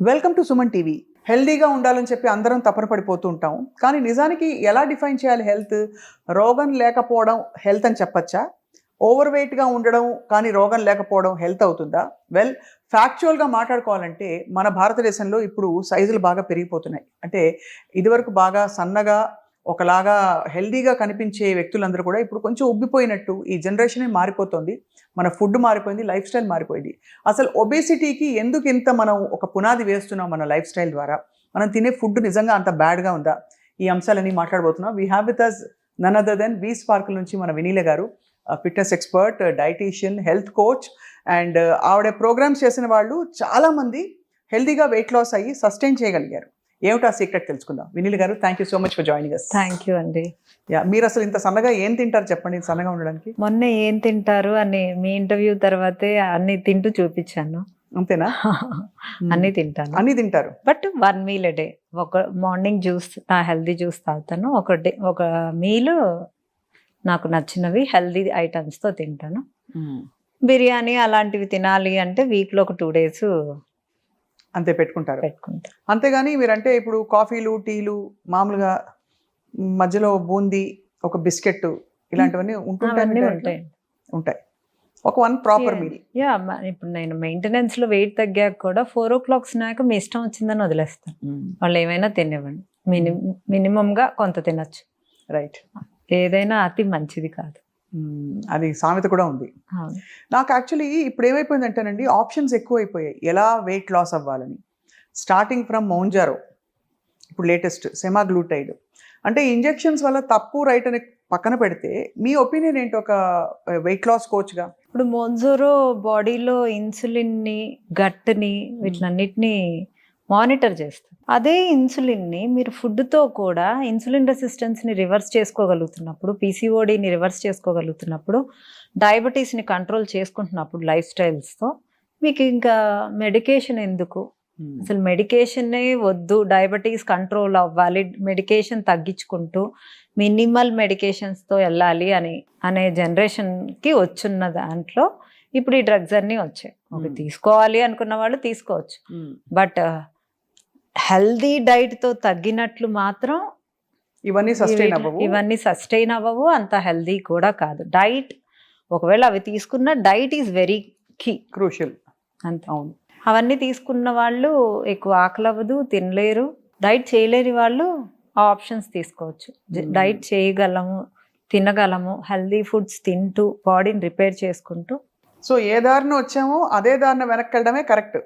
Welcome to Suman TV. హెల్దీగా ఉండాలని చెప్పి అందరం తపన పడిపోతూ ఉంటాం. కానీ నిజానికి ఎలా డిఫైన్ చేయాలి హెల్త్? రోగం లేకపోవడం హెల్త్ అని చెప్పచ్చా? ఓవర్ వెయిట్గా ఉండడం కానీ రోగం లేకపోవడం హెల్త్ అవుతుందా? వెల్, ఫ్యాక్చువల్గా మాట్లాడుకోవాలంటే మన భారతదేశంలో ఇప్పుడు సైజులు బాగా పెరిగిపోతున్నాయి. అంటే ఇదివరకు బాగా సన్నగా ఒకలాగా హెల్దీగా కనిపించే వ్యక్తులందరూ కూడా ఇప్పుడు కొంచెం ఉబ్బిపోయినట్టు ఈ జనరేషనే మారిపోతుంది. మన ఫుడ్ మారిపోయింది, లైఫ్ స్టైల్ మారిపోయింది. అసలు ఒబేసిటీకి ఎందుకు ఇంత మనం ఒక పునాది వేస్తున్నాం మన లైఫ్ స్టైల్ ద్వారా? మనం తినే ఫుడ్ నిజంగా అంత బ్యాడ్గా ఉందా? ఈ అంశాలన్నీ మాట్లాడబోతున్నాం. We have with us none other than V Sparkle నుంచి మన వినీల గారు, fitness expert, dietitian, health coach. And ఆవిడ ప్రోగ్రామ్స్ చేసిన వాళ్ళు చాలామంది హెల్దీగా వెయిట్ లాస్ అయ్యి సస్టైన్ చేయగలిగారు. ఏమిటా సీక్రెట్ తెలుసుకుందాం. వినీల్ గారు, thank you so much for joining us. Thank you అండి. మీరు అసలు ఇంత సన్నగా ఏం తింటారు చెప్పండి సన్నగా ఉండడానికి? మొన్న ఏం తింటారు అని మీ ఇంటర్వ్యూ తర్వాతే అన్ని తింటూ చూపించాను. అంతేనా? అన్ని తింటాను, అన్ని తింటారు. But 1 meal a day. ఒక మార్నింగ్ జ్యూస్, నా హెల్దీ జ్యూస్ తాగుతాను. ఒక మీల్ నాకు నచ్చినవి హెల్దీ ఐటమ్స్ తో తింటాను. బిర్యానీ అలాంటివి తినాలి అంటే వీక్లో ఒక 2 days అంతే పెట్టుకుంటారు. పెట్టుకుంటాను. అంతేగాని మీరంటే ఇప్పుడు కాఫీలు, టీలు, మామూలుగా మధ్యలో బూందీ, ఒక బిస్కెట్ ఇలాంటివన్నీ అవన్నీ ఉంటాయి. ఉంటాయి. ఒక వన్ ప్రాపర్ మీల్. యా, ఇప్పుడు నేను మెయింటెనెన్స్ లో వెయిట్ తగ్గాక కూడా 4 o'clock స్నాక్ మీ ఇష్టం వచ్చిందని వదిలేస్తాను. వాళ్ళు ఏమైనా తినేవ్వండి, మినిమం గా కొంత తినచ్చు. రైట్. ఏదైనా అతి మంచిది కాదు. అది సామెత కూడా ఉంది. నాకు యాక్చువల్లీ ఇప్పుడు ఏమైపోయిందంటేనండి, ఆప్షన్స్ ఎక్కువైపోయాయి ఎలా వెయిట్ లాస్ అవ్వాలని. స్టార్టింగ్ ఫ్రమ్ మౌంజారో, ఇప్పుడు లేటెస్ట్ సెమాగ్లూటైడ్. అంటే ఇంజెక్షన్స్ వల్ల తప్పు రైట్ అని పక్కన పెడితే మీ ఒపీనియన్ ఏంటి ఒక వెయిట్ లాస్ కోచ్గా? ఇప్పుడు మోన్జోరో బాడీలో ఇన్సులిన్ని, గట్ని, వీటిలన్నిటిని మానిటర్ చేస్తుంది. అదే ఇన్సులిన్ని మీరు ఫుడ్తో కూడా ఇన్సులిన్ రెసిస్టెన్స్ని రివర్స్ చేసుకోగలుగుతున్నప్పుడు, పీసీఓడిని రివర్స్ చేసుకోగలుగుతున్నప్పుడు, డయాబెటీస్ని కంట్రోల్ చేసుకుంటున్నప్పుడు లైఫ్ స్టైల్స్తో మీకు ఇంకా మెడికేషన్ ఎందుకు? అసలు మెడికేషనే వద్దు, డయాబెటీస్ కంట్రోల్ అవ్వాలి, మెడికేషన్ తగ్గించుకుంటూ మినిమల్ మెడికేషన్స్తో వెళ్ళాలి అనే జనరేషన్కి వచ్చున్న దాంట్లో ఇప్పుడు ఈ డ్రగ్స్ అన్నీ వచ్చాయి. ఒక తీసుకోవాలి అనుకున్న వాళ్ళు తీసుకోవచ్చు, బట్ హెల్దీ డైట్తో తగ్గినట్లు మాత్రం ఇవన్నీ సస్టైన్ అవ్వవు, అంత హెల్దీ కూడా కాదు. డైట్ ఒకవేళ అవి తీసుకున్న diet is very key, crucial. అంతే. అవును, అవన్నీ తీసుకున్న వాళ్ళు ఎక్కువ ఆకలి అవ్వదు, తినలేరు. డైట్ చేయలేని వాళ్ళు ఆ ఆప్షన్స్ తీసుకోవచ్చు. డైట్ చేయగలము, తినగలము, హెల్దీ ఫుడ్స్ తింటూ బాడీని రిపేర్ చేసుకుంటూ. సో ఏ దారిన వచ్చామో అదే దారిన వెనక్కి వెళ్ళడమే కరెక్ట్.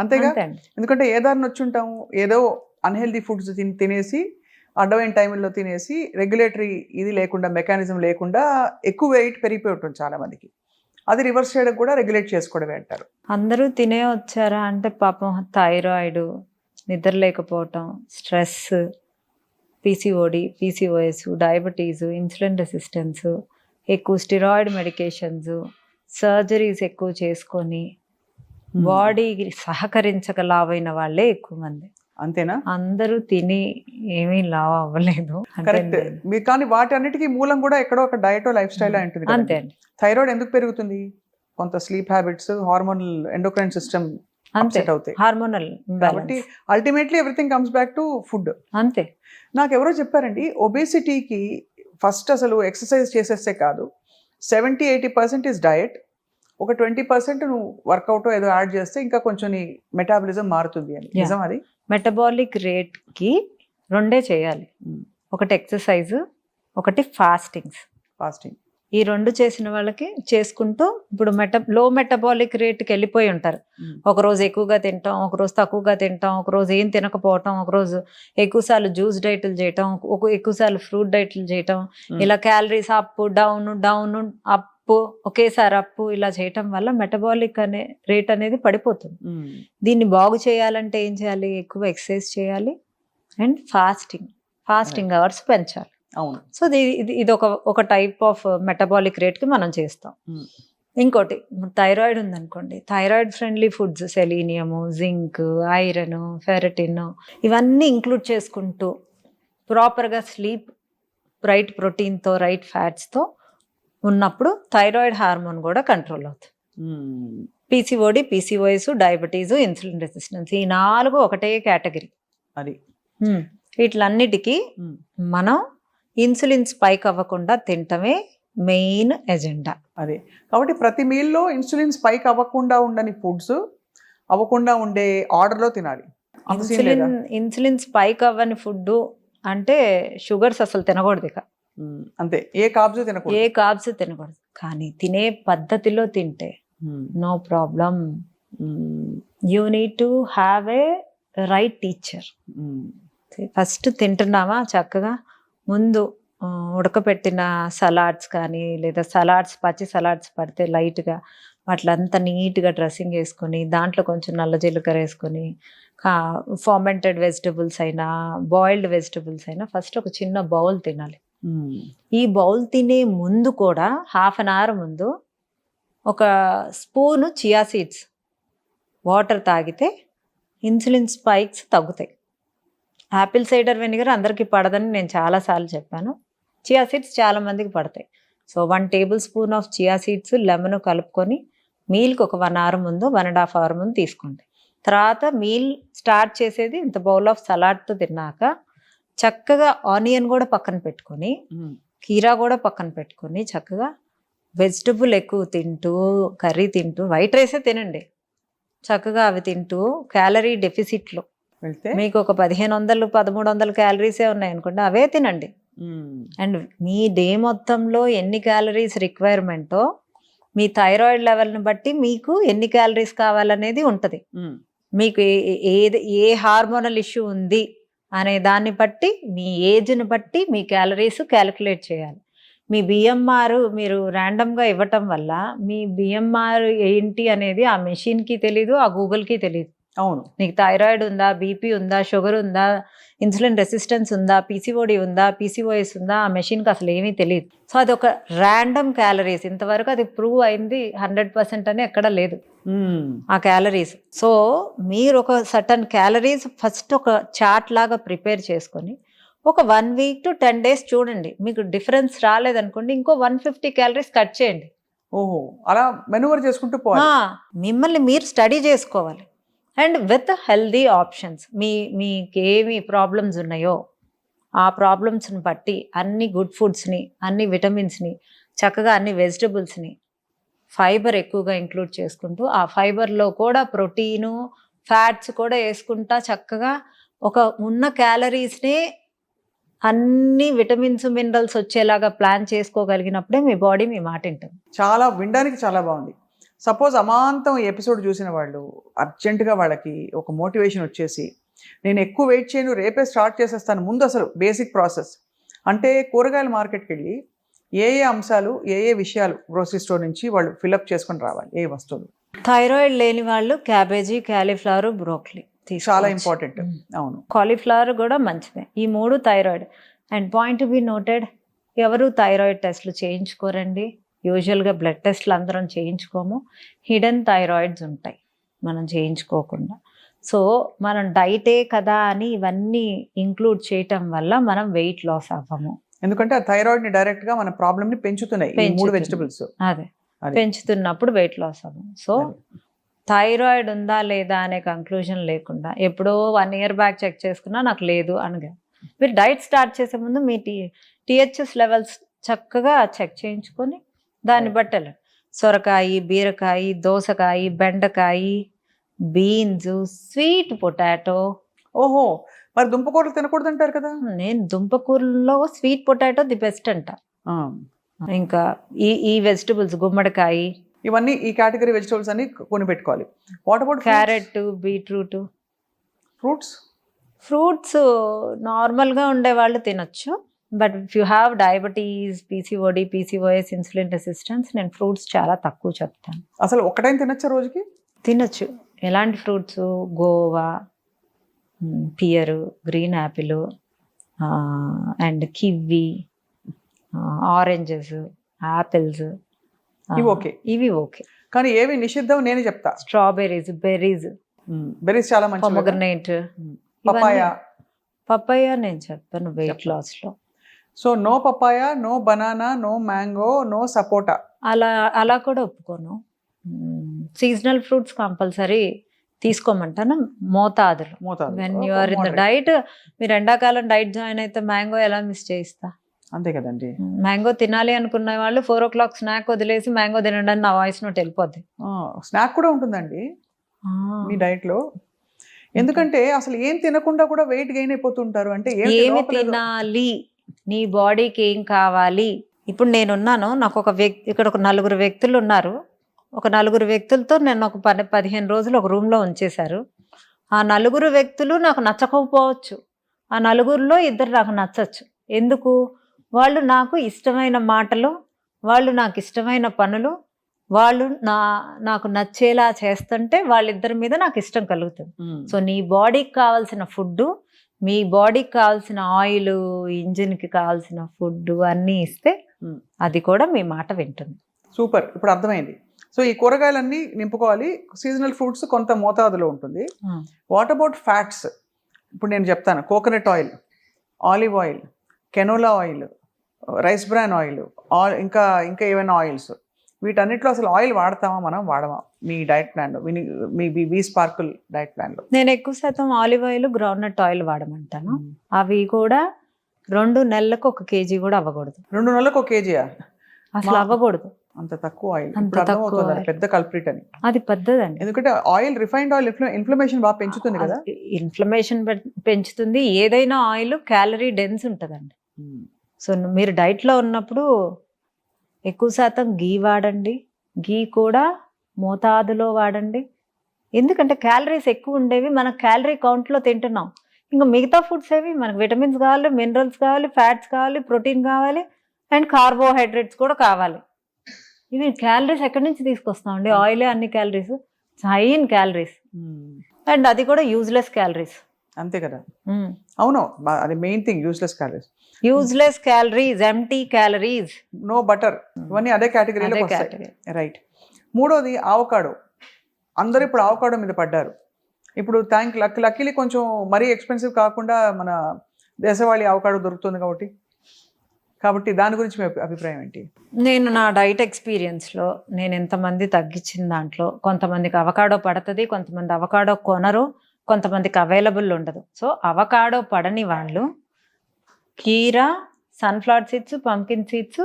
అంతేగా? ఎందుకంటే ఏ దారిన వచ్చి ఉంటాము, ఏదో అన్హెల్దీ ఫుడ్స్ తినేసి, అడ్డమైన టైంలో తినేసి, రెగ్యులేటరీ ఇది లేకుండా, మెకానిజం లేకుండా ఎక్కువ వెయిట్ పెరిగిపోయి ఉంటుంది చాలా మందికి. అది రివర్స్ చేయడం కూడా రెగ్యులేట్ చేసుకోవడమే అంటారు. అందరూ తినే వచ్చారా అంటే పాపం థైరాయిడ్, నిద్ర లేకపోవటం, stress, PCOD, PCOS, diabetes, insulin resistance, ఎక్కువ స్టిరాయిడ్ మెడికేషన్స్, సర్జరీస్ ఎక్కువ చేసుకొని బాడీకి సహకరించక లావైన వాళ్ళే ఎక్కువ మంది. అంతేనా? అందరూ తిని ఏమీ లావ్ అవ్వలేదు. కరెక్ట్. కానీ వాటన్నిటికీ మూలం కూడా ఎక్కడో ఒక డయటో లైఫ్ స్టైల్ ఉంటుంది. అంతే అండి. థైరాయిడ్ ఎందుకు పెరుగుతుంది? కొంత sleep habits, hormonal, endocrine system upset అవుతాయి, హార్మోనల్. కాబట్టి ultimately everything comes back to food. అంతే. నాకు ఎవరో చెప్పారండి, ఒబేసిటీకి ఫస్ట్ అసలు ఎక్సర్సైజ్ చేసేస్తే కాదు, 70-80% ఇస్ డయట్, ఒక 20% నువ్వు వర్కౌట్ ఏదో యాడ్ చేస్తే ఇంకా కొంచెం నీ మెటాబలిజం మారుతుంది అని. నిజం అది? మెటబాలిక్ రేట్కి 2 చేయాలి. ఒకటి ఎక్సర్సైజ్, ఒకటి ఫాస్టింగ్. ఈ 2 చేసిన వాళ్ళకి చేసుకుంటూ ఇప్పుడు లో మెటబాలిక్ రేట్కి వెళ్ళిపోయి ఉంటారు. ఒకరోజు ఎక్కువగా తింటాం, ఒకరోజు తక్కువగా తింటాం, ఒకరోజు ఏం తినకపోవటం, ఒకరోజు ఎక్కువసార్లు జ్యూస్ డైట్లు చేయటం, ఎక్కువసార్లు ఫ్రూట్ డైట్లు చేయటం, ఇలా క్యాలరీస్ అప్ డౌన్ డౌన్ అప్పు, ఒకేసారి అప్పు, ఇలా చేయటం వల్ల మెటబాలిక్ రేట్ అనేది పడిపోతుంది. దీన్ని బాగు చేయాలంటే ఏం చేయాలి? ఎక్కువ ఎక్సర్సైజ్ చేయాలి అండ్ ఫాస్టింగ్ అవర్స్ పెంచాలి. అవును. సో ఇది ఒక టైప్ ఆఫ్ మెటబాలిక్ రేట్కి మనం చేస్తాం. ఇంకోటి థైరాయిడ్ ఉందనుకోండి, thyroid friendly foods, selenium, zinc, iron, ferritin, ఇవన్నీ ఇంక్లూడ్ చేసుకుంటూ ప్రాపర్గా స్లీప్, రైట్ ప్రోటీన్తో, రైట్ ఫ్యాట్స్తో ఉన్నప్పుడు థైరాయిడ్ హార్మోన్ కూడా కంట్రోల్ అవుతుంది. PCOD, PCOS, diabetes, insulin resistance, ఈ 4 ఒకటే కేటగిరీ. అది వీటిలన్నిటికీ మనం ఇన్సులిన్ స్పైక్ అవ్వకుండా తినటమే మెయిన్ ఎజెండా. అదే కాబట్టి ప్రతి మీల్లో ఇన్సులిన్ స్పైక్ అవ్వకుండా ఉండని ఫుడ్స్ అవ్వకుండా ఉండే ఆర్డర్లో తినాలి. అంత scene లేదా? ఇన్సులిన్ స్పైక్ అవ్వని ఫుడ్ అంటే షుగర్స్ అసలు తినకూడదు. ఇక అంతే, ఏ కార్బ్స్ తినకూడదు. ఏ కార్బ్స్ తినకూడదు. కానీ తినే పద్ధతిలో తింటే no problem. You need to have a right teacher. First తింటున్నామా చక్కగా, ముందు ఉడకపెట్టిన సలాడ్స్ కానీ, లేదా సలాడ్స్, పచ్చి సలాడ్స్ పడితే లైట్గా వాటిలంతా నీట్గా డ్రెస్సింగ్ వేసుకొని, దాంట్లో కొంచెం నల్ల జీలకర్ర వేసుకొని, ఫర్మెంటెడ్ వెజిటబుల్స్ అయినా, బాయిల్డ్ వెజిటబుల్స్ అయినా ఫస్ట్ ఒక చిన్న బౌల్ తినాలి. ఈ బౌల్ తినే ముందు కూడా హాఫ్ అన్ అవర్ ముందు ఒక స్పూను చియా సీడ్స్ వాటర్ తాగితే ఇన్సులిన్ స్పైక్స్ తగ్గుతాయి. యాపిల్ సైడర్ వెనిగర్ అందరికీ పడదని నేను చాలాసార్లు చెప్పాను. చియా సీడ్స్ చాలామందికి పడతాయి. So 1 table spoon of chia seeds, lemon కలుపుకొని మీల్కి ఒక 1 అవర్ ముందు, 1.5 అవర్ ముందు తీసుకోండి. తర్వాత మీల్ స్టార్ట్ చేసేది ఇంత బౌల్ ఆఫ్ సలాడ్తో తిన్నాక చక్కగా ఆనియన్ కూడా పక్కన పెట్టుకొని, కీరా కూడా పక్కన పెట్టుకొని, చక్కగా వెజిటబుల్ ఎక్కువ తింటూ, కర్రీ తింటూ, వైట్ రైసే తినండి చక్కగా, అవి తింటూ క్యాలరీ డెఫిసిట్లో వెళ్తే మీకు ఒక 1500, 1300 క్యాలరీసే ఉన్నాయనుకోండి, అవే తినండి. అండ్ మీ డే మొత్తంలో ఎన్ని క్యాలరీస్ రిక్వైర్మెంటో మీ థైరాయిడ్ లెవెల్ని బట్టి మీకు ఎన్ని క్యాలరీస్ కావాలనేది ఉంటుంది. మీకు ఏ హార్మోనల్ ఇష్యూ ఉంది అనే దాన్ని బట్టి, మీ ఏజ్ని బట్టి మీ క్యాలరీస్ క్యాలిక్యులేట్ చేయాలి. మీ బిఎంఆర్ మీరు ర్యాండమ్గా ఇవ్వటం వల్ల మీ బిఎంఆర్ ఏంటి అనేది ఆ మెషిన్కి తెలీదు, ఆ గూగుల్కి తెలీదు. అవును, నీకు థైరాయిడ్ ఉందా, బీపీ ఉందా, షుగర్ ఉందా, ఇన్సులిన్ రెసిస్టెన్స్ ఉందా, పీసీఓడి ఉందా, పీసీఓఎస్ ఉందా, ఆ మెషిన్కి అసలు ఏమీ తెలియదు. సో అది ఒక ర్యాండమ్ క్యాలరీస్. ఇంతవరకు అది ప్రూవ్ అయింది 100% అని ఎక్కడ లేదు ఆ క్యాలరీస్. సో మీరు ఒక సర్టన్ క్యాలరీస్ ఫస్ట్ ఒక చార్ట్ లాగా ప్రిపేర్ చేసుకొని ఒక 1 వీక్ to 10 days చూడండి. మీకు డిఫరెన్స్ రాలేదనుకోండి, ఇంకో 150 క్యాలరీస్ కట్ చేయండి. ఓహో, అలా మెనూవర్ చేసుకుంటూ పోవాలి. మిమ్మల్ని మీరు స్టడీ చేసుకోవాలి. అండ్ విత్ హెల్దీ ఆప్షన్స్, మీకేమి ప్రాబ్లమ్స్ ఉన్నాయో ఆ ప్రాబ్లమ్స్ని బట్టి అన్ని గుడ్ ఫుడ్స్ని, అన్ని విటమిన్స్ని, చక్కగా అన్ని వెజిటబుల్స్ని, ఫైబర్ ఎక్కువగా ఇంక్లూడ్ చేసుకుంటూ, ఆ ఫైబర్లో కూడా ప్రోటీను, ఫ్యాట్స్ కూడా వేసుకుంటా చక్కగా ఒక ఉన్న క్యాలరీస్ని అన్ని విటమిన్స్, మినరల్స్ వచ్చేలాగా ప్లాన్ చేసుకోగలిగినప్పుడే మీ బాడీ మీ మాట వింటుంది. చాలా వినడానికి చాలా బాగుంది. సపోజ్ అమాంతం ఈ ఎపిసోడ్ చూసిన వాళ్ళు అర్జెంటుగా వాళ్ళకి ఒక మోటివేషన్ వచ్చేసి, నేను ఎక్కువ వెయిట్ చేయను, రేపే స్టార్ట్ చేసేస్తాను. ముందు అసలు బేసిక్ ప్రాసెస్ అంటే కూరగాయల మార్కెట్కి వెళ్ళి ఏ అంశాలు, ఏ విషయాలు గ్రోసరీ స్టోర్ నుంచి వాళ్ళు ఫిల్అప్ చేసుకొని రావాలి, ఏ వస్తువులు. థైరాయిడ్ లేని వాళ్ళు క్యాబేజీ, క్యాలీఫ్లవర్, బ్రోకలీ చాలా ఇంపార్టెంట్. అవును, కాలీఫ్లవర్ కూడా మంచిదే. ఈ 3 thyroid. And point to be noted, ఎవరు థైరాయిడ్ టెస్ట్లు చేయించుకోరండి. యూజువల్గా బ్లడ్ టెస్ట్లు అందరం చేయించుకోము. హిడెన్ థైరాయిడ్స్ ఉంటాయి మనం చేయించుకోకుండా. సో మనం డైటే కదా అని ఇవన్నీ ఇంక్లూడ్ చేయటం వల్ల మనం వెయిట్ లాస్ అవ్వము. ఎందుకంటే ఆ థైరాయిడ్ని డైరెక్ట్గా మన ప్రాబ్లమ్ని పెంచుతున్నాయి ఈ 3 వెజిటబుల్స్. అదే పెంచుతున్నప్పుడు వెయిట్ లాస్ అవ్వము. సో థైరాయిడ్ ఉందా లేదా అనే కంక్లూజన్ లేకుండా ఎప్పుడో 1 year బ్యాక్ చెక్ చేసుకున్నా నాకు లేదు అనగా, మీరు డైట్ స్టార్ట్ చేసే ముందు మీ టీహెచ్ఎస్ లెవెల్స్ చక్కగా చెక్ చేయించుకొని దాన్ని బట్టి సొరకాయ, బీరకాయ, దోసకాయ, బెండకాయ, బీన్స్, స్వీట్ పొటాటో. ఓహో, మరి దుంపకూరలు తినకూడదు అంటారు కదా. నేను దుంపకూరలో స్వీట్ పొటాటో ది బెస్ట్ అంట. ఇంకా ఈ వెజిటబుల్స్, గుమ్మడికాయ, ఇవన్నీ ఈ కేటగిరీ వెజిటబుల్స్ అన్ని కొని పెట్టుకోవాలి. What about carrot, beetroot, fruits నార్మల్గా ఉండేవాళ్ళు తినొచ్చు. But if you have diabetes, PCOD, PCOS, insulin resistance, నేను ఫ్రూట్స్ చాలా తక్కువ చెప్తాను. అసలు ఒకటైనా తినొచ్చా రోజుకి? తినొచ్చు. ఎలాంటి fruits? Goa, pear, green Apple, and kiwi, oranges, apples, ఇవి ఓకే. కానీ ఏవి నిషిద్ధం నేను చెప్తా. స్ట్రాబెర్రీస్, బెర్రీస్ చాలా మంచి. పొమగ్రనేట్, పపాయ నేను చెప్పాను వెయిట్ లాస్ లో. So no papaya, no banana, no mango, no sapota. అలా కూడా ఒప్పుకోను. సీజనల్ ఫ్రూట్స్ కంపల్సరీ తీసుకోమంటాను మోతాదులు. When you are in the diet, మీరు ఎండాకాలం డైట్ జాయిన్ అయితే మ్యాంగో ఎలా మిస్ చేయిస్తా? అంతే కదండి. మ్యాంగో తినాలి అనుకున్న వాళ్ళు 4 o'clock స్నాక్ వదిలేసి మ్యాంగో తినండి అని నా వాయిస్ నోట్ వెళ్ళిపోద్ది. స్నాక్ కూడా ఉంటుందండి మీ డైట్ లో. ఎందుకంటే అసలు ఏం తినకుండా కూడా వెయిట్ గెయిన్ అయిపోతుంటారు. అంటే ఏమి తినాలి, నీ బాడీకి ఏం కావాలి? ఇప్పుడు నేనున్నాను, నాకు ఒక వ్యక్తి, ఇక్కడ ఒక 4 వ్యక్తులు ఉన్నారు. ఒక 4 వ్యక్తులతో నేను ఒక 15 రోజులు ఒక రూమ్లో ఉంచేశారు. ఆ 4 వ్యక్తులు నాకు నచ్చకపోవచ్చు, ఆ 4లో 2 నాకు నచ్చచ్చు. ఎందుకు? వాళ్ళు నాకు ఇష్టమైన మాటలు, వాళ్ళు నాకు ఇష్టమైన పనులు, వాళ్ళు నాకు నచ్చేలా చేస్తుంటే వాళ్ళిద్దరి మీద నాకు ఇష్టం కలుగుతుంది. సో నీ బాడీకి కావాల్సిన ఫుడ్, మీ బాడీకి కావాల్సిన ఆయిల్, ఇంజిన్కి కావాల్సిన ఫుడ్ అన్నీ ఇస్తే అది కూడా మీ మాట వింటుంది. సూపర్, ఇప్పుడు అర్థమైంది. సో ఈ కూరగాయలన్నీ నింపుకోవాలి. సీజనల్ ఫ్రూట్స్ కొంత మోతాదులో ఉంటుంది. What about fats? ఇప్పుడు నేను చెప్తాను, coconut oil, olive oil, canola oil, rice bran oil, ఇంకా ఏమైనా ఆయిల్స్, వీటన్నిటిలో అసలు ఆయిల్ వాడతామా మనం, వాడమా మీ డైట్ ప్లాన్లో, మీ బీ స్పార్కుల్ డైట్ ప్లాన్లో? నేను ఎక్కువ శాతం ఆలివ్ ఆయిల్, గ్రౌండ్నట్ ఆయిల్ వాడమంటాను. అవి కూడా 2 నెలలకు 1 kg కూడా అవ్వకూడదు. 2 నెలలకు 1 kg అసలు అవ్వకూడదు. అంత తక్కువ ఆయిల్ అర్థమవుతుంది, పెద్ద కల్ప్రిట్ అని. అది పెద్దదండి. ఎందుకంటే ఆయిల్, రిఫైన్డ్ ఆయిల్ ఇన్ఫ్లమేషన్ బాగా పెంచుతుంది కదా. ఇన్ఫ్లమేషన్ పెంచుతుంది. ఏదైనా ఆయిల్ క్యాలరీ డెన్స్ ఉంటుందండి. సో మీరు డైట్లో ఉన్నప్పుడు ఎక్కువ శాతం గీ వాడండి. గీ కూడా మోతాదులో వాడండి. ఎందుకంటే క్యాలరీస్ ఎక్కువ ఉండేవి మన క్యాలరీ కౌంట్లో తింటున్నాం. ఇంకా మిగతా ఫుడ్స్ ఏవి మనకు విటమిన్స్ కావాలి, మినరల్స్ కావాలి, ఫ్యాట్స్ కావాలి, ప్రోటీన్ కావాలి, అండ్ కార్బోహైడ్రేట్స్ కూడా కావాలి. ఇవి క్యాలరీస్ ఎక్కడి నుంచి తీసుకొస్తామండి? ఆయిలే అన్ని calories, high in calories, and అది కూడా యూజ్లెస్ క్యాలరీస్. అంతే కదా. అవును, అది main thing, useless calories. Useless calories, empty calories, no butter, ఇవన్నీ అదే కేటగిరీలో వస్తాయి. రైట్. మూడోది ఆవకాడో. అందరూ ఇప్పుడు ఆవకాడో మీద పడ్డారు. ఇప్పుడు లక్కీలీ కొంచెం మరీ ఎక్స్పెన్సివ్ కాకుండా మన దేశవాళీ ఆవకాడో దొరుకుతుంది కాబట్టి దాని గురించి మీ అభిప్రాయం ఏంటి? నేను నా డైట్ ఎక్స్పీరియన్స్లో నేను ఎంతమంది తగ్గించిన దాంట్లో, కొంతమందికి అవకాడో పడుతుంది, కొంతమంది అవకాడో కొనరు, కొంతమందికి అవైలబుల్ ఉండదు. సో అవకాడో పడని వాళ్ళు కీరా, sunflower seeds, pumpkin seeds,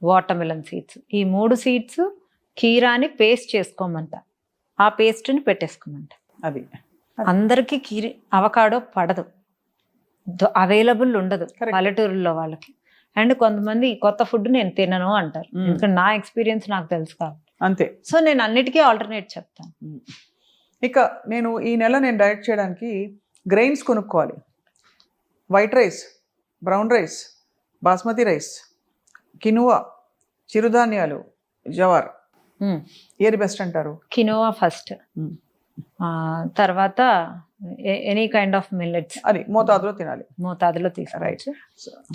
watermelon seeds, ఈ 3 సీడ్స్ కీరాని పేస్ట్ చేసుకోమంట, ఆ పేస్ట్ని పెట్టేసుకోమంట. అది అందరికీ అవకాడో పడదు, అవైలబుల్ ఉండదు పల్లెటూరులో వాళ్ళకి. అండ్ కొంతమంది కొత్త ఫుడ్ నేను తినను అంటారు, ఎందుకంటే నా ఎక్స్పీరియన్స్ నాకు తెలుసు కాబట్టి. అంతే. సో నేను అన్నిటికీ ఆల్టర్నేట్ చెప్తాను. ఇక నేను ఈ నెల డైట్ చేయడానికి గ్రెయిన్స్ కొనుక్కోవాలి. White rice, brown rice, basmati rice, quinoa, చిరుధాన్యాలు, జవార్, ఏది బెస్ట్ అంటారు? కినోవా ఫస్ట్, తర్వాత ఎనీ కైండ్ ఆఫ్ మిల్లెట్స్. అది మోతాదులో తినాలి, మోతాదులో తీసుకోవచ్చు.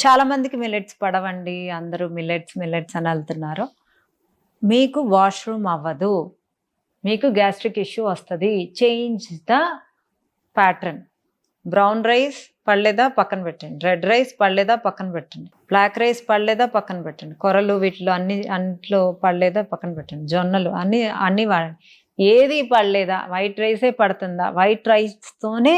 చాలా మందికి మిల్లెట్స్ పడవండి, అందరూ మిల్లెట్స్ అని వెళ్తున్నారు. మీకు వాష్రూమ్ అవ్వదు, మీకు గ్యాస్ట్రిక్ ఇష్యూ వస్తుంది. Change the pattern. Brown rice పడలేదా పక్కన పెట్టండి, రెడ్ రైస్ పడలేదా పక్కన పెట్టండి, బ్లాక్ రైస్ పడలేదా పక్కన పెట్టండి, కొరలు వీటిలో అన్నిట్లో పడలేదా పక్కన పెట్టండి, జొన్నలు అన్నీ వాడండి. ఏది పడలేదా, వైట్ రైసే పడుతుందా, వైట్ రైస్తోనే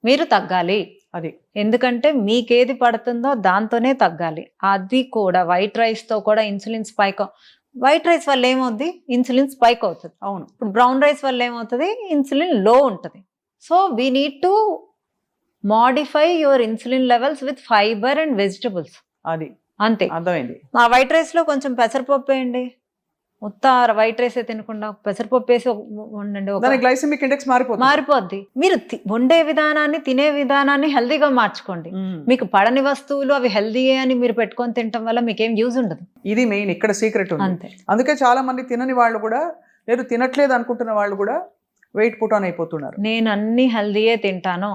మీరు తగ్గాలి. అది ఎందుకంటే మీకేది పడుతుందో దాంతోనే తగ్గాలి. అది కూడా వైట్ రైస్తో కూడా ఇన్సులిన్ స్పైక్. వైట్ రైస్ వల్ల ఏమవుతుంది? ఇన్సులిన్ స్పైక్ అవుతుంది. అవును. ఇప్పుడు బ్రౌన్ రైస్ వల్ల ఏమవుతుంది? ఇన్సులిన్ లో ఉంటుంది. So we need to modify your insulin levels with fibre and vegetables. అది అంతే, అర్థమైంది. ఆ వైట్ రైస్లో కొంచెం పెసరపప్పు వేయండి, మొత్తం వైట్ రైస్ తినకుండా పెసరపప్పు వేసి వండండి, గ్లైసెమిక్ ఇండెక్స్ మారిపోద్ది. మీరు వండే విధానాన్ని, తినే విధానాన్ని హెల్దీగా మార్చుకోండి. మీకు పడని వస్తువులు అవి హెల్దీయే అని మీరు పెట్టుకొని తినటం వల్ల మీకేం యూజ్ ఉండదు. ఇది మెయిన్ ఇక్కడ సీక్రెట్ అంతే. అందుకే చాలా మంది తినని వాళ్ళు కూడా, లేదు తినట్లేదు అనుకుంటున్న వాళ్ళు కూడా వెయిట్ పుట్ ఆన్ అయిపోతున్నారు. నేను అన్ని హెల్దీయే తింటాను,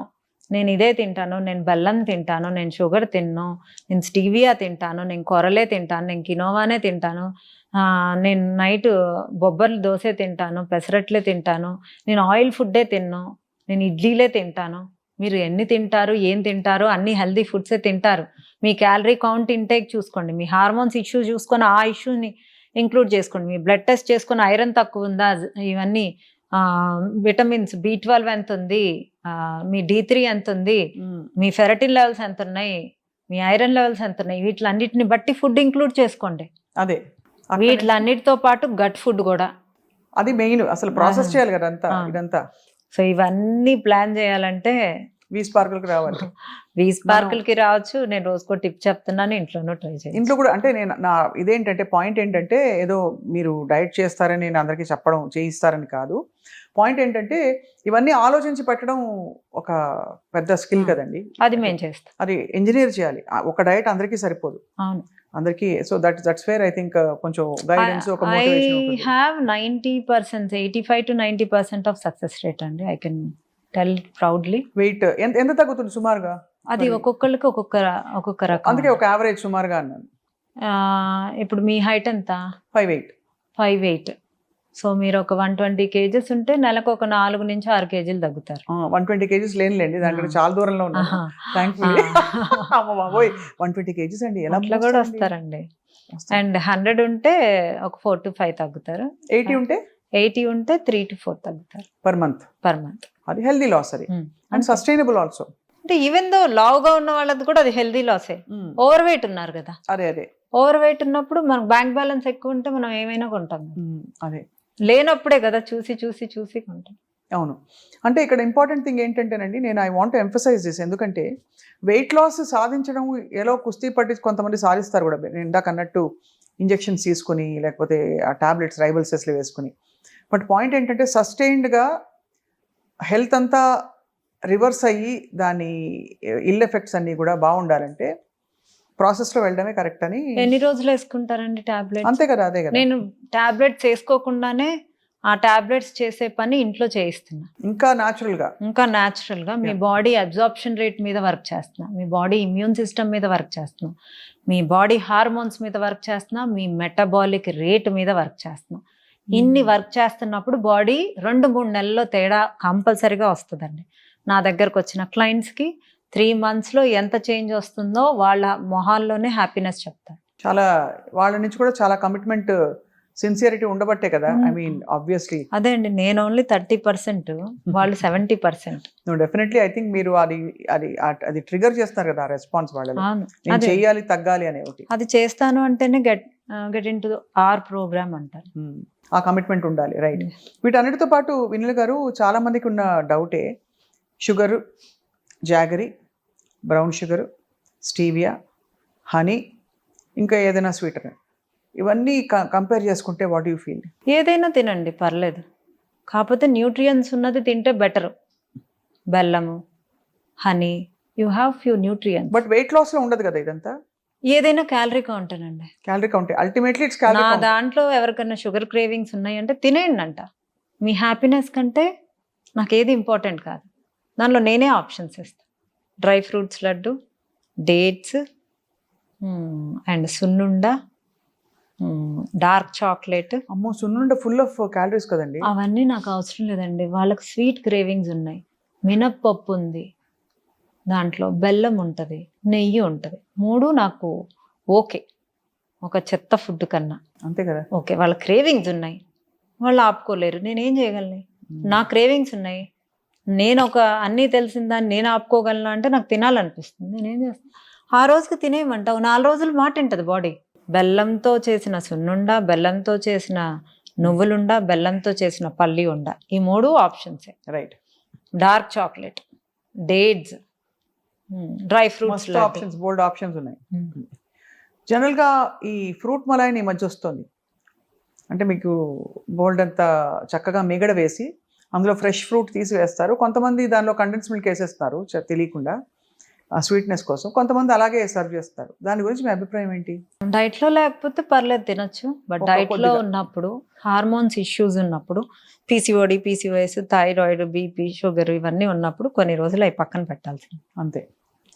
నేను ఇదే తింటాను, నేను బెల్లం తింటాను, నేను షుగర్ తిన్ను, నేను స్టీవియా తింటాను, నేను కొరలే తింటాను, నేను కినోవానే తింటాను, నేను నైట్ బొబ్బర్లు దోశ తింటాను, పెసరట్లే తింటాను, నేను ఆయిల్ ఫుడ్డే తిన్ను, నేను ఇడ్లీలే తింటాను. మీరు ఎన్ని తింటారు, ఏం తింటారు? అన్ని హెల్దీ ఫుడ్సే తింటారు. మీ క్యాలరీ కౌంట్ ఇంటేక్ చూసుకోండి, మీ హార్మోన్స్ ఇష్యూ చూసుకొని ఆ ఇష్యూని ఇంక్లూడ్ చేసుకోండి. మీ బ్లడ్ టెస్ట్ చేసుకుని ఐరన్ తక్కువ ఉందా, ఇవన్నీ విటమిన్స్ B12 ఎంత ఉంది, మీ D3 ఎంత ఉంది, మీ ఫెరటిన్ లెవెల్స్ ఎంత ఉన్నాయి, మీ ఐరన్ లెవెల్స్ ఎంత ఉన్నాయి, వీటిలన్నిటిని బట్టి ఫుడ్ ఇంక్లూడ్ చేసుకోండి. అదే వీటిలన్నిటితో పాటు గట్ ఫుడ్ కూడా, అది మెయిన్. అసలు ప్రాసెస్ చేయాలి కదా అంతా ఇదంతా. సో ఇవన్నీ ప్లాన్ చేయాలంటే V-Sparkleకి రావాలి. V-Sparkleకి రావచ్చు. నేను రోజుకో టిప్ చెప్తున్నాను, ఇంట్లోనూ ట్రై చేయండి. ఇంట్లో కూడా అంటే నేను నా ఇదేంటంటే పాయింట్ ఏంటంటే ఏదో మీరు డైట్ చేస్తారని నేను అందరికీ చెప్పడం చేయిస్తారని కాదు. పాయింట్ ఏంటంటే ఇవన్నీ ఆలోచించి పెట్టడం ఒక పెద్ద స్కిల్ కదండి. అది మేము చేస్తాం. అది ఇంజనీర్ చేయాలి. ఒక డైట్ అందరికీ సరిపోదు. అవును, అందరికీ. So that's where I think కొంచెం గైడెన్స్, ఒక I motivation. have 90%, 85 to 90% of success rate అండి. I can tell proudly. Weight ఎంత తగ్గుతుంది సుమారుగా? అది ఒక్కొక్కరికి ఒక్కొక్క రకం. అందుకే ఒక యావరేజ్ సుమారుగా అన్నాను. ఇప్పుడు మీ హైట్ ఎంత? 5'8". 5'8". సో మీరు ఒక 120 kgs ఉంటే నెలకు ఒక 4 నుంచి 6 kgలు తగ్గుతారు. 120 kgs లేనులేండి, దానికంటే చాలా దూరంలో ఉన్నాను. థ్యాంక్ఫుల్లీ. అమ్మ బాబోయ్, 120 kgs అండి, ఎలా అట్లా కూడా వస్తారండి. అండ్ 100 ఉంటే ఒక 4 to 5 తగ్గుతారు. 80 ఉంటే 3 to 4 తగ్గుతారు పర్ మంత్. అది హెల్దీ లాస్, అది అండ్ సస్టైనబుల్ ఆల్సో. అంటే ఈవెన్ దో లావుగా ఉన్న వాళ్ళది కూడా అది హెల్దీ లాసే. ఓవర్ వెయిట్ ఉన్నారు కదా, అదే ఓవర్ వెయిట్ ఉన్నప్పుడు మనకు బ్యాంక్ బ్యాలెన్స్ ఎక్కువ ఉంటే మనం ఏమైనా కొంటాం. అదే లేనప్పుడే కదా చూసి కొంటాం. అవును. అంటే ఇక్కడ ఇంపార్టెంట్ థింగ్ ఏంటంటేనండి, నేను ఐ వాంట్ ఎంఫసైజ్ దిస్. ఎందుకంటే వెయిట్ లాస్ సాధించడం ఎలా కుస్తీ పట్టి కొంతమంది సాధిస్తారు కూడా. నేను ఇందాక అన్నట్టు ఇంజెక్షన్స్ తీసుకుని, లేకపోతే ఆ టాబ్లెట్స్ రైబల్సెస్లో వేసుకుని. బట్ పాయింట్ ఏంటంటే సస్టైన్డ్గా హెల్త్ అంతా రివర్స్ అయ్యి దాని ఇల్ ఎఫెక్ట్స్ అన్నీ కూడా బాగుండాలంటే ప్రాసెస్లో వెళ్ళడమే కరెక్ట్ అని. ఎన్ని రోజులు వేసుకుంటారండి టాబ్లెట్? అంతే కదా, అదే కదా. నేను టాబ్లెట్స్ వేసుకోకుండానే ఆ టాబ్లెట్స్ చేసే పని ఇంట్లో చేయిస్తున్నా. ఇంకా న్యాచురల్ గా మీ బాడీ అబ్జార్ప్షన్ రేట్ మీద వర్క్ చేస్తున్నా, మీ బాడీ ఇమ్యూన్ సిస్టమ్ మీద వర్క్ చేస్తున్నా, మీ బాడీ హార్మోన్స్ మీద వర్క్ చేస్తున్నా, మీ మెటబాలిక్ రేట్ మీద వర్క్ చేస్తున్నా. ఇన్ని వర్క్ చేస్తున్నప్పుడు బాడీ 2-3 నెలల్లో తేడా కంపల్సరీగా వస్తుందండి. నా దగ్గరకు వచ్చిన క్లయింట్స్కి 3 monthsలో ఎంత చేంజ్ వస్తుందో వాళ్ళ మొహాల్లోనే హ్యాపీనెస్ చెప్తారు. చాలా వాళ్ళ నుంచి కూడా చాలా కమిట్మెంట్, సిన్సియరిటీ ఉండబట్టే కదా. ఐ మీన్ ఆబ్వియస్లీ అదే అండి, నేను ఓన్లీ 30%, వాళ్ళు 70%. డెఫినెట్లీ ఐ థింక్ మీరు అది ట్రిగర్ చేస్తారు కదా ఆ రెస్పాన్స్ వాళ్ళలో. నేను చెయ్యాలి, తగ్గాలి అనే ఒకటి. అది చేస్తాను అంటేనే get in to our program అంటారు. ఆ కమిట్మెంట్ ఉండాలి, రైట్. వీటన్నిటితో పాటు వినిల్ గారు, చాలా మందికి ఉన్న డౌటే sugar, jaggery, brown sugar, stevia, honey, ఇంకా ఏదైనా స్వీటనర్, ఇవన్నీ కంపేర్ చేసుకుంటే వాట్ యూ ఫీల్? ఏదైనా తినండి, పర్లేదు. కాకపోతే న్యూట్రియన్స్ ఉన్నది తింటే బెటరు. బెల్లము, honey, you have few nutrients. But weight లాస్లో ఉండదు కదా ఇదంతా. ఏదైనా క్యాలరీ కౌంటేనండి. క్యాలరీ కౌంటే అల్టిమేట్లీ ఇట్స్ క్యాలరీ కౌంట్. దాంట్లో ఎవరికైనా షుగర్ క్రేవింగ్స్ ఉన్నాయంటే తినేయండి అంట. మీ హ్యాపీనెస్ కంటే నాకు ఏది ఇంపార్టెంట్ కాదు. దానిలో నేనే ఆప్షన్స్ ఇస్తాను. Dry fruits laddu, dates and sunnunda, dark chocolate. అమ్మో, సున్నుండ ఫుల్ ఆఫ్ క్యాలరీస్ కదండి. అవన్నీ నాకు అవసరం లేదండి. వాళ్ళకి స్వీట్ క్రేవింగ్స్ ఉన్నాయి. మినప్పప్పు ఉంది, దాంట్లో బెల్లం ఉంటుంది, నెయ్యి ఉంటుంది. 3 నాకు ఓకే, ఒక చెత్త ఫుడ్ కన్నా. అంతే కదా. ఓకే, వాళ్ళ క్రేవింగ్స్ ఉన్నాయి, వాళ్ళు ఆపుకోలేరు, నేనేం చేయగలను? నా క్రేవింగ్స్ ఉన్నాయి, నేను అన్నీ తెలిసిన దాన్ని నేను ఆపుకోగలను అంటే నాకు తినాలనిపిస్తుంది, నేనేం చేస్తాను? ఆ రోజుకి తినేయమంటావు, 4 రోజులు మాట ఉంటుంది బాడీ. బెల్లంతో చేసిన సున్నుండ, బెల్లంతో చేసిన నువ్వులుండ, బెల్లంతో చేసిన పల్లి ఉండ, ఈ 3 ఆప్షన్సే. Right. Dark chocolate, dates, dry fruits, options, bold options ఉన్నాయి. జనరల్గా ఈ ఫ్రూట్ మలాయిని ఈ మధ్య వస్తుంది. అంటే మీకు బోల్డ్ అంతా చక్కగా మిగడ వేసి అందులో ఫ్రెష్ ఫ్రూట్ తీసి వేస్తారు. కొంతమంది దానిలో కండెన్స్ మిల్క్ వేసేస్తారు తెలియకుండా స్వీట్నెస్ కోసం. కొంతమంది అలాగే సర్వ్ చేస్తారు. దాని గురించి మీ అభిప్రాయం ఏంటి? డైట్లో లేకపోతే పర్లేదు, తినొచ్చు. బట్ డైట్లో ఉన్నప్పుడు, హార్మోన్స్ ఇష్యూస్ ఉన్నప్పుడు, PCOD, PCOS, thyroid, BP, sugar ఇవన్నీ ఉన్నప్పుడు కొన్ని రోజులు అవి పక్కన పెట్టాల్సింది అంతే.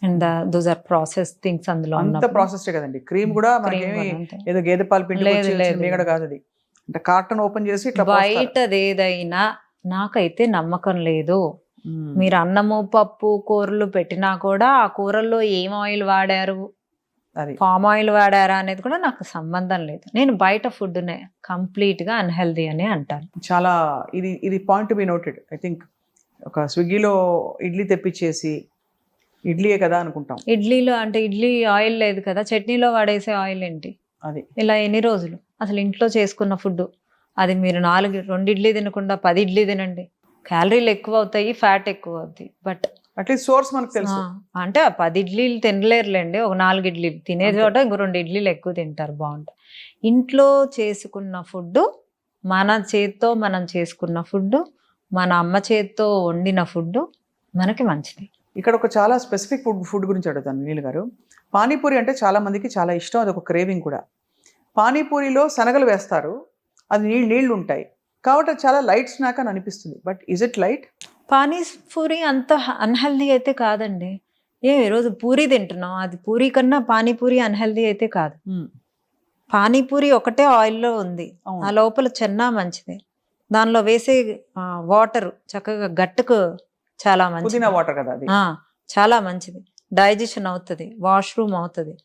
And those are process things. అందులో అంత ప్రాసెస్ కదండి. క్రీమ్ కూడా మనకేమి ఏదో గేదె పాలు పిండి మిగడ కాదు. అది అంటే కార్టన్ ఓపెన్ చేసి ఇట్లా బయటది ఏదైనా నాకైతే నమ్మకం లేదు. మీరు అన్నము, పప్పు, కూరలు పెట్టినా కూడా ఆ కూరల్లో ఏం ఆయిల్ వాడారు, అది పామ్ ఆయిల్ వాడారా అనేది కూడా నాకు సంబంధం లేదు. నేను బయట ఫుడ్నే కంప్లీట్గా అన్హెల్దీ అని అంటాను. చాలా ఇది point to be noted. I think ఒక స్విగ్గీలో ఇడ్లీ తెప్పించేసి ఇడ్లీయే కదా అనుకుంటాం. ఇడ్లీలో అంటే ఇడ్లీ ఆయిల్ లేదు కదా, చట్నీలో వాడేసే ఆయిల్ ఏంటి అది ఇలా ఎన్ని రోజులు? అసలు ఇంట్లో చేసుకున్న ఫుడ్ అది మీరు 2 ఇడ్లీ తినకుండా 10 ఇడ్లీ తినండి, క్యాలరీలు ఎక్కువ అవుతాయి, ఫ్యాట్ ఎక్కువ అవుతాయి. బట్ అట్లీస్ట్ సోర్స్ మనకు తెలుసు. అంటే 10 ఇడ్లీలు తినలేరులేండి, ఒక 4 ఇడ్లీలు తినే చోట ఇంకో 2 ఇడ్లీలు ఎక్కువ తింటారు, బాగుంటాయి. ఇంట్లో చేసుకున్న ఫుడ్, మన చేత్తో మనం చేసుకున్న ఫుడ్, మన అమ్మ చేత్తో వండిన ఫుడ్ మనకి మంచిది. ఇక్కడ ఒక చాలా స్పెసిఫిక్ ఫుడ్ గురించి అడుగుతాను నీళ్ళు గారు. పానీపూరి అంటే చాలా మందికి చాలా ఇష్టం, అది ఒక క్రేవింగ్ కూడా. పానీపూరిలో శనగలు వేస్తారు, అది నీళ్ళు ఉంటాయి కాబట్టి అది చాలా లైట్ స్నాక్ అని అనిపిస్తుంది. But is it light? Panipuri అంత అన్హెల్దీ అయితే కాదండి. ఈరోజు పూరి తింటున్నాం, అది పూరి కన్నా పానీపూరి అన్హెల్దీ అయితే కాదు. పానీపూరి ఒకటే ఆయిల్లో ఉంది, ఆ లోపల చెన్నా మంచిది, దానిలో వేసే వాటర్ చక్కగా గట్టుకు చాలా మంచిది, వాటర్ కదా అది, చాలా మంచిది, డైజెషన్ అవుతుంది, వాష్రూమ్ అవుతుంది,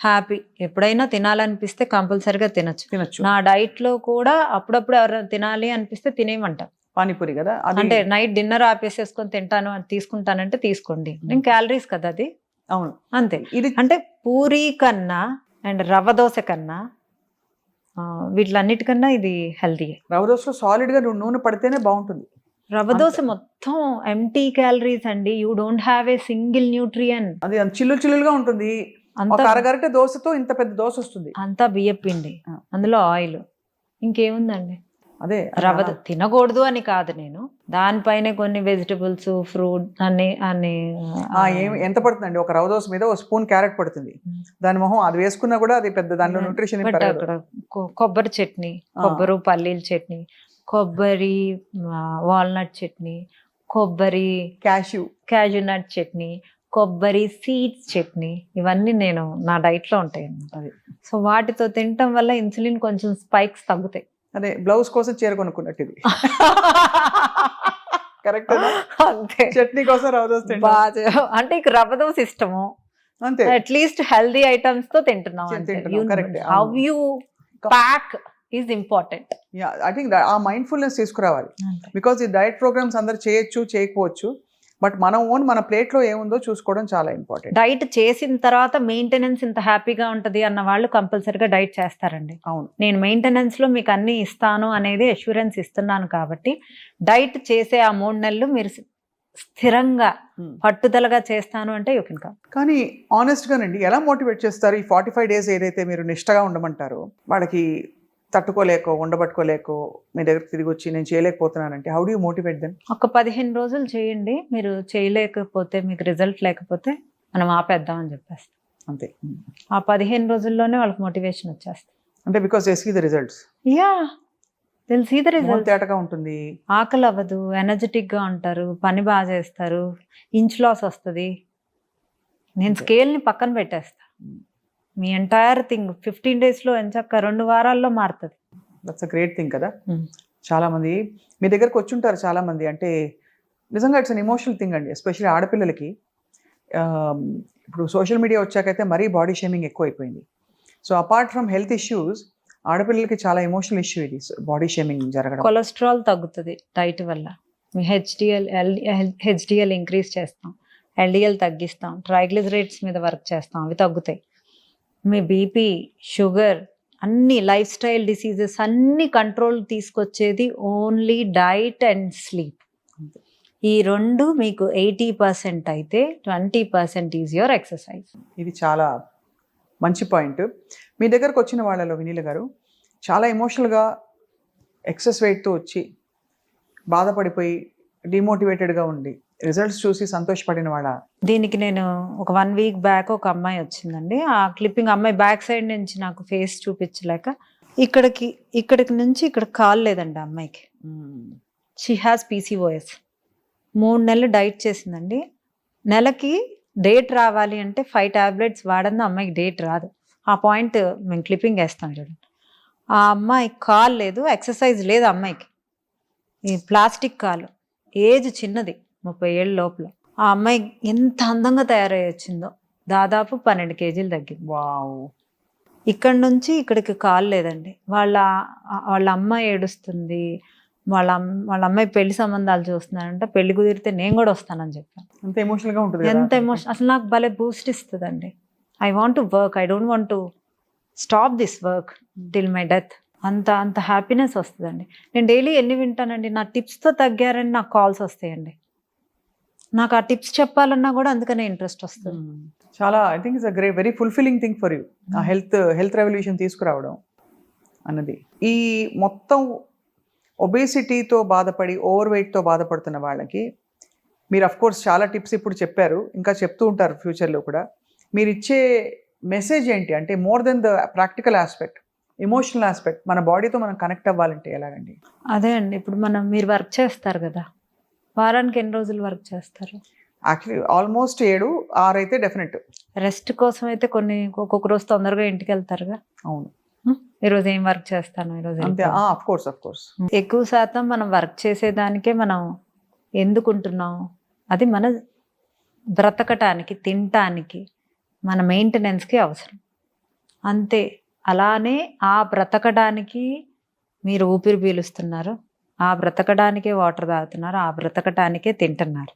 హ్యాపీ. ఎప్పుడైనా తినాలనిపిస్తే కంపల్సరిగా తినచ్చు. నా డైట్ లో కూడా అప్పుడప్పుడు ఎవరైనా తినాలి అనిపిస్తే తినేయమంట. పానీపూరి కదా అంటే నైట్ డిన్నర్ ఆపేసేసుకొని తింటాను అని తీసుకుంటానంటే తీసుకోండి, నేను క్యాలరీస్ కదా అది. అవును అంతే. ఇది అంటే పూరి కన్నా అండ్ రవ్వ దోశ కన్నా వీటిలన్నిటికన్నా ఇది హెల్తీ. రవ్వ దోశలో సాలిడ్ గా నూనె పడితేనే బాగుంటుంది. రవ్వ దోశ మొత్తం ఎంటీ క్యాలరీస్ అండి, you don't have a single nutrient. అది చిల్లుగా ఉంటుంది. ఒక అరగరిట దోశతో ఇంత పెద్ద దోశ వస్తుంది, అంతా బియ్యం పిండి, అందులో ఆయిల్, ఇంకేముందండి. అదే రవ్వ తినకూడదు అని కాదు, నేను దానిపైన కొన్ని వెజిటబుల్స్, ఫ్రూట్ అన్ని ఎంత పడుతుందండి ఒక రవ్వ దోశ మీద? ఒక స్పూన్ క్యారెట్ పడుతుంది, దాని మొహం అది వేసుకున్నా కూడా అది పెద్ద దానిలో న్యూట్రిషన్. అక్కడ కొబ్బరి చట్నీ, కొబ్బరి పల్లీల చట్నీ, కొబ్బరి వాల్నట్ చట్నీ, కొబ్బరి క్యాష్యూ నట్ చట్నీ, కొబ్బరి సీడ్స్ చట్నీ, ఇవన్నీ నేను నా డైట్ లో ఉంటాయి అన్నమాట. సో వాటితో తినటం వల్ల ఇన్సులిన్ కొంచెం స్పైక్స్ తగ్గుతాయి. అదే బ్లౌజ్ కోసం చీర కొనుక్కున్నట్టు ఇది. కరెక్ట్. అంతే, చట్నీ కోసం రవ్వ దోశ అంటే ఇక రవ్వ దోశ ఇష్టము, అంతే. అట్లీస్ట్ హెల్దీ ఐటమ్స్ తో తింటున్నాం. How you pack is important. I think ఆ మైండ్ఫుల్నెస్ తీసుకురావాలి. బికాస్ ఈ డైట్ ప్రోగ్రామ్స్ అందరు చేయొచ్చు, చేయకపోవచ్చు, బట్ మన ప్లేట్ లో ఏముందో చూసుకోవడం చాలా ఇంపార్టెంట్. డైట్ చేసిన తర్వాత మెయింటెనెన్స్ ఇంత హ్యాపీగా ఉంటది అన్న వాళ్ళు కంపల్సరీగా డైట్ చేస్తారండి. అవును, నేను మెయింటెనెన్స్ లో మీకు అన్ని ఇస్తాను అనేది అష్యూరెన్స్ ఇస్తున్నాను కాబట్టి డైట్ చేసే ఆ 3 నెలలు మీరు స్థిరంగా పట్టుదలగా చేస్తాను అంటే యూ కెన్ కమ్. కానీ ఆనెస్ట్ గానండి, ఎలా మోటివేట్ చేస్తారు? ఈ 45 days ఏదైతే మీరు నిష్టగా ఉండమంటారో, వాళ్ళకి తట్టుకోలేకో ఉండబట్టుకోలేకో మీ దగ్గర తిరిగి వచ్చి నేను చేయలేకపోతున్నానంటే how do you motivate them? ఒక 15 రోజులు చేయండి, మీరు చేయలేకపోతే, మీకు రిజల్ట్ లేకపోతే మనం ఆపేద్దామని చెప్పేస్తాం, అంతే. ఆ 15 రోజుల్లోనే వాళ్ళకి మోటివేషన్ వచ్చేస్తుంది. అంటే because they see the results. Yeah, they see the result. తేటగా ఉంటుంది, ఆకలి అవ్వదు, ఎనర్జెటిక్ గా ఉంటారు, పని బాగా చేస్తారు, ఇంచ్ లాస్ వస్తుంది. నేను స్కేల్ని పక్కన పెట్టేస్తా, మీ ఎంటైర్ థింగ్ 15 days లో ఎంచక్క 2 వారాల్లో మారుతుంది. దట్స్ అ గ్రేట్ థింగ్ కదా. చాలా మంది మీ దగ్గరకు వచ్చి ఉంటారు, చాలా మంది. అంటే నిజంగా ఇట్స్ అన్ ఎమోషనల్ థింగ్ అండి, ఎస్పెషల్లీ ఆడపిల్లలకి. ఇప్పుడు సోషల్ మీడియా వచ్చాకైతే మరీ బాడీ షేమింగ్ ఎక్కువ అయిపోయింది. So apart from health issues, ఆడపిల్లలకి చాలా ఎమోషనల్ ఇష్యూ ఇది, బాడీ షేమింగ్ జరగడం. కొలెస్ట్రాల్ తగ్గుతుంది డైట్ వల్ల, మీ హెచ్డిఎల్ ఇంక్రీజ్ చేస్తాం, ఎల్డిఎల్ తగ్గిస్తాం, ట్రైగ్లిజరైడ్స్ మీద వర్క్ చేస్తాం, అవి తగ్గుతాయి. మీ బీపీ, షుగర్, అన్ని లైఫ్ స్టైల్ డిసీజెస్ అన్ని కంట్రోల్ తీసుకొచ్చేది ఓన్లీ డైట్ అండ్ స్లీప్. ఈ 2 మీకు 80% అయితే 20% ఈజ్ యువర్ ఎక్సర్సైజ్. ఇది చాలా మంచి పాయింట్. మీ దగ్గరకు వచ్చిన వాళ్ళలో వినీల గారు చాలా ఎమోషనల్గా ఎక్సెస్ వెయిట్తో వచ్చి బాధపడిపోయి డిమోటివేటెడ్గా ఉండి రిజల్ట్స్ చూసి సంతోషపడిన వాళ్ళ? దీనికి నేను ఒక 1 week బ్యాక్ ఒక అమ్మాయి వచ్చిందండి. ఆ క్లిప్పింగ్ అమ్మాయి బ్యాక్ సైడ్ నుంచి నాకు ఫేస్ చూపించలేక ఇక్కడికి నుంచి ఇక్కడ కాల్ లేదండి అమ్మాయికి. She has PCOS. 3 నెలలు డైట్ చేసిందండి. నెలకి డేట్ రావాలి అంటే 5 tablets వాడింది, అమ్మాయికి డేట్ రాదు. ఆ పాయింట్ మేము క్లిప్పింగ్ వేస్తాం చూడండి. ఆ అమ్మాయి కాల్ లేదు, ఎక్సర్సైజ్ లేదు అమ్మాయికి, ఈ ప్లాస్టిక్ కాలు, ఏజ్ చిన్నది, 30 ఏళ్ళ లోపల. ఆ అమ్మాయి ఎంత అందంగా తయారై వచ్చిందో, దాదాపు 12 కేజీలు తగ్గింది. వావ్. ఇక్కడ నుంచి ఇక్కడికి కాలు లేదండి. వాళ్ళ అమ్మ ఏడుస్తుంది, వాళ్ళ అమ్మాయి పెళ్లి సంబంధాలు చూస్తున్నారంట, పెళ్లి కుదిరితే నేను కూడా వస్తానని చెప్పాను. ఎంత ఎమోషనల్ గా ఉంటుంది ఎంత ఎమోషన్, అసలు నాకు భలే బూస్ట్ ఇస్తుందండి. I want to work, I don't want to stop this work till my death. అంత హ్యాపీనెస్ వస్తుందండి. నేను డైలీ ఎన్ని వింటానండి, నా టిప్స్తో తగ్గారని నాకు కాల్స్ వస్తాయండి. నాకు ఆ టిప్స్ చెప్పాలన్నా కూడా అందుకనే ఇంట్రెస్ట్ వస్తుంది. చాలా I think it's a very fulfilling thing for you, ఆ హెల్త్ రెవల్యూషన్ తీసుకురావడం అన్నది. ఈ మొత్తం ఒబేసిటీతో బాధపడి ఓవర్ వెయిట్తో బాధపడుతున్న వాళ్ళకి మీరు అఫ్ కోర్స్ చాలా టిప్స్ ఇప్పుడు చెప్పారు, ఇంకా చెప్తూ ఉంటారు ఫ్యూచర్లో కూడా. మీరు ఇచ్చే మెసేజ్ ఏంటి అంటే, more than the practical aspect, emotional aspect, మన బాడీతో మనం కనెక్ట్ అవ్వాలంటే ఎలాగండి? అదే అండి, ఇప్పుడు మీరు వర్క్ చేస్తారు కదా, వారానికి ఎన్ని రోజులు వర్క్ చేస్తారు? యాక్చువల్లీ ఆల్మోస్ట్ 7-6 అయితే డెఫినెట్. రెస్ట్ కోసం అయితే ఒక్కొక్క రోజు తొందరగా ఇంటికి వెళ్తారుగా. అవును. ఈరోజు ఏం వర్క్ చేస్తాను, ఈరోజు అంతే. అఫ్ కోర్స్ ఎక్కువ శాతం మనం వర్క్ చేసేదానికే మనం ఎందుకుంటున్నాం, అది మన బ్రతకటానికి, తినటానికి, మన మెయింటెనెన్స్కి అవసరం అంతే. అలానే ఆ బ్రతకడానికి మీరు ఊపిరి పీలుస్తున్నారు, ఆ బ్రతకడానికే వాటర్ తాగుతున్నారు, ఆ బ్రతకటానికే తింటున్నారు.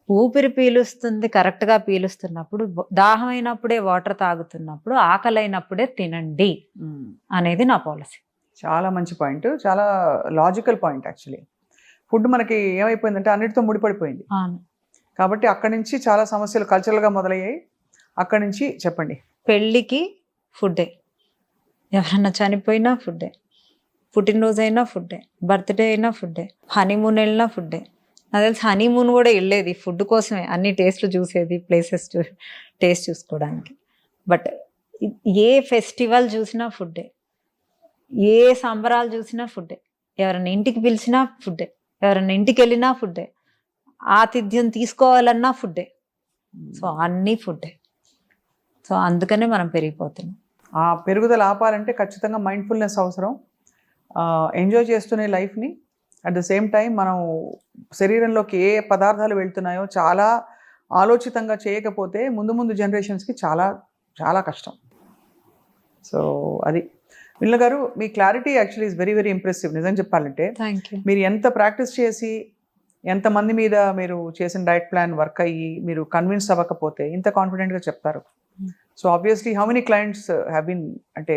ఊపిరి పీలుస్తుంది కరెక్ట్గా పీలుస్తున్నప్పుడు, దాహం అయినప్పుడే వాటర్ తాగుతున్నప్పుడు, ఆకలి అయినప్పుడే తినండి అనేది నా పాలసీ. చాలా మంచి పాయింట్, చాలా లాజికల్ పాయింట్. యాక్చువల్లీ ఫుడ్ మనకి ఏమైపోయిందంటే అన్నిటితో ముడిపడిపోయింది. కాబట్టి అక్కడి నుంచి చాలా సమస్యలు కల్చరల్గా మొదలయ్యాయి. అక్కడి నుంచి చెప్పండి. పెళ్ళికి ఫుడ్డే, ఎవరన్నా చనిపోయినా ఫుడ్డే, పుట్టినరోజు అయినా ఫుడ్డే, బర్త్డే అయినా ఫుడ్డే, హనీమూన్ వెళ్ళినా ఫుడ్డే. నాకు తెలిసి హనీమూన్ కూడా వెళ్ళేది ఫుడ్ కోసమే, అన్ని టేస్ట్లు చూసేది, ప్లేసెస్ టేస్ట్ చూసుకోవడానికి. బట్ ఏ ఫెస్టివల్ చూసినా ఫుడ్డే, ఏ సంబరాలు చూసినా ఫుడ్డే, ఎవరైనా ఇంటికి పిలిచినా ఫుడ్డే, ఎవరైనా ఇంటికి వెళ్ళినా ఫుడ్డే, ఆతిథ్యం తీసుకోవాలన్నా ఫుడ్డే. సో అన్నీ ఫుడ్డే. సో అందుకనే మనం పెరిగిపోతున్నాం. ఆ పెరుగుదల ఆపాలంటే ఖచ్చితంగా మైండ్ఫుల్నెస్ అవసరం. ఎంజాయ్ చేస్తునే లైఫ్ని, అట్ ద సేమ్ టైం మనం శరీరంలోకి ఏ పదార్థాలు వెళ్తున్నాయో చాలా ఆలోచితంగా చేయకపోతే ముందు జనరేషన్స్కి చాలా చాలా కష్టం. సో అది విల్న గారు, మీ clarity actually is very impressive. నిజం చెప్పాలంటే మీరు ఎంత ప్రాక్టీస్ చేసి, ఎంతమంది మీద మీరు చేసిన డైట్ ప్లాన్ వర్క్ అయ్యి మీరు కన్విన్స్ అవ్వకపోతే ఇంత కాన్ఫిడెంట్గా చెప్తారు. So obviously how many clients have been, అంటే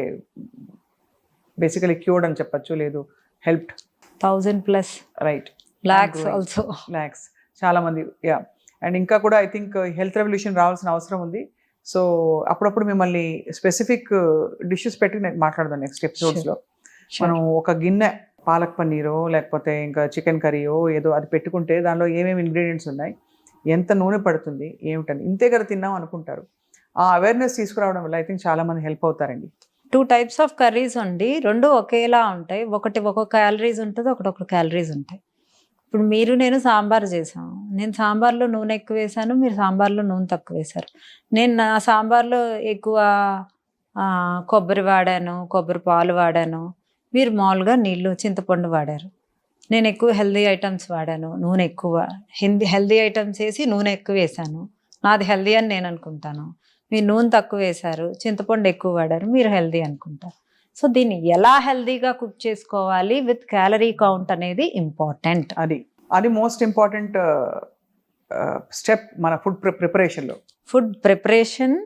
బేసికలీ క్యూర్డ్ అని చెప్పచ్చు, లేదు హెల్ప్డ్? 1000+. రైట్. లాక్స్ చాలా మంది. యా. అండ్ ఇంకా కూడా ఐ థింక్ హెల్త్ రెవల్యూషన్ రావాల్సిన అవసరం ఉంది. సో అప్పుడప్పుడు మిమ్మల్ని స్పెసిఫిక్ డిషెస్ పెట్టి నేను మాట్లాడదాం నెక్స్ట్ ఎపిసోడ్స్లో. మనం ఒక గిన్నె పాలక్ పన్నీరో లేకపోతే ఇంకా చికెన్ కర్రీయో ఏదో అది పెట్టుకుంటే దానిలో ఏమేమి ఇంగ్రీడియంట్స్ ఉన్నాయి, ఎంత నూనె పడుతుంది, ఏమిటని ఇంతే కదా తిన్నాం అనుకుంటారు. ఆ అవేర్నెస్ తీసుకురావడం వల్ల ఐ థింక్ చాలా మంది హెల్ప్ అవుతారండి. 2 types ఆఫ్ కర్రీస్ ఉండి, 2 ఒకేలా ఉంటాయి. ఒకటి ఒక్కొక్క క్యాలరీస్ ఉంటుంది, ఒకటి క్యాలరీస్ ఉంటాయి. ఇప్పుడు మీరు నేను సాంబార్ చేసాము, నేను సాంబార్లో నూనె ఎక్కువ వేసాను, మీరు సాంబార్లో నూనె తక్కువ వేశారు. నేను నా సాంబార్లో ఎక్కువ కొబ్బరి వాడాను, కొబ్బరి పాలు వాడాను, మీరు మామూలుగా నీళ్ళు చింతపండు వాడారు. నేను ఎక్కువ హెల్దీ ఐటమ్స్ వాడాను, నూనె ఎక్కువ, హెల్దీ ఐటమ్స్ వేసి నూనె ఎక్కువ వేసాను, నాది హెల్దీ అని నేను అనుకుంటాను. మీరు నూనె తక్కువ వేశారు, చింతపండు ఎక్కువ వాడారు, మీరు హెల్దీ అనుకుంటారు. సో దీన్ని ఎలా హెల్దీగా కుక్ చేసుకోవాలి విత్ క్యాలరీ కౌంట్ అనేది ఇంపార్టెంట్. అది మోస్ట్ ఇంపార్టెంట్ స్టెప్ మన ఫుడ్ ప్రిపరేషన్లో. Food preparation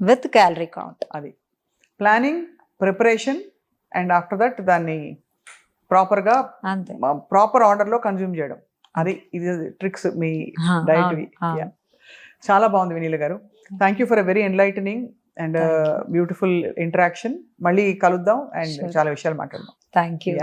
with calorie count, అది planning, preparation, and after that దాన్ని ప్రాపర్గా అంతే, ప్రాపర్ ఆర్డర్లో కన్జ్యూమ్ చేయడం. ఇది ట్రిక్స్ మీ డైట్వి. చాలా బాగుంది వినీల గారు. Thank you for a very enlightening and beautiful interaction. మళ్ళీ కలుద్దాం అండ్ చాలా విషయాలు మాట్లాడదాం. Thank you.